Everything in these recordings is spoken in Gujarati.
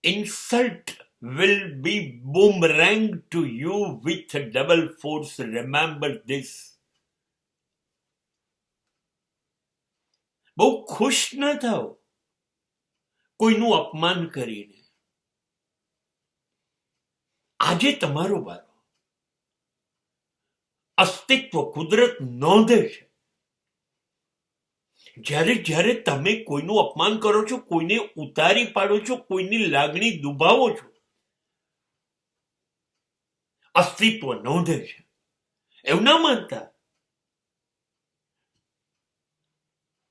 insult will be boomerang to you with double force. Remember this. બહુ ખુશ ન થાઓ કોઈનું અપમાન કરીને. આજે તમારો વારો. અસ્તિત્વ કુદરત નોંધે છે. જ્યારે જ્યારે તમે કોઈનું અપમાન કરો છો, કોઈને ઉતારી પાડો છો, કોઈની લાગણી દુભાવો છો, અસ્તિત્વ નોંધે છે. એવું ના માનતા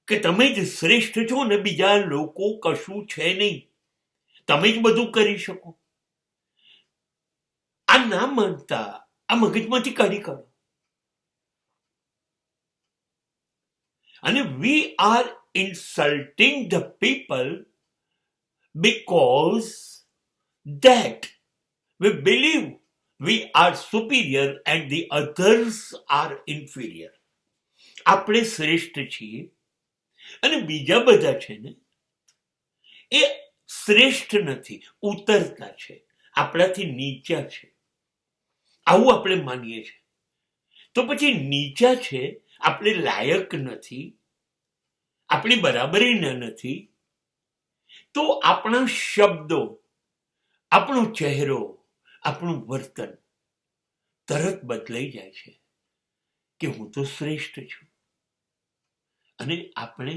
કે તમે જ શ્રેષ્ઠ છો ને બીજા લોકો કશું છે નહીં, તમે જ બધું કરી શકો. આ ના માનતા, આ મગજમાંથી કાઢી કાઢો. અને we are insulting the people because that we believe we are superior and the others are inferior. આપણે શ્રેષ્ઠ છીએ અને બીજા બધા છે ને એ શ્રેષ્ઠ નથી, ઉતરતા છે, આપણાથી નીચા છે, આવું આપણે માનીએ છીએ. તો પછી નીચા છે, આપણે લાયક નથી, આપણી બરાબરી નથી, તો આપણા શબ્દો, આપણો ચહેરો, આપણું વર્તન તરત બદલાઈ જાય છે કે હું તો શ્રેષ્ઠ છું. અને આપણે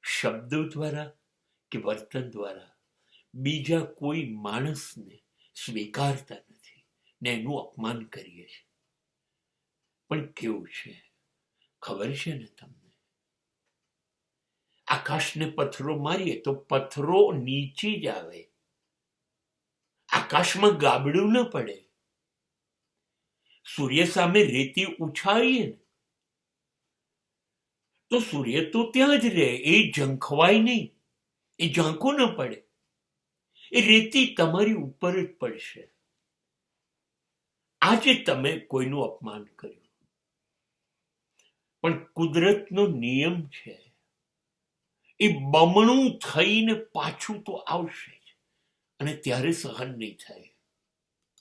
શબ્દો દ્વારા કે વર્તન દ્વારા બીજા કોઈ માણસને સ્વીકારતા નથી ને એનું અપમાન કરીએ છીએ. પણ કેવું છે ખબર છે ને તમને? આકાશને પથ્થરો મારીએ તો પથ્થરો નીચે જ આવે, આકાશમાં ગાબડું ન પડે. સૂર્ય સામે રેતી ઉછાળીએ ને તો સૂર્ય તો ત્યાં જ રહે, એ ઝંખવાય નહીં, એ ઝાંખો ન પડે, એ રેતી તમારી ઉપર જ પડશે. આજે તમે કોઈનું અપમાન કર્યું, પણ કુદરતનો નિયમ છે એ બમણું થઈને પાછું તો આવશે જ, અને ત્યારે સહન નહીં થાય.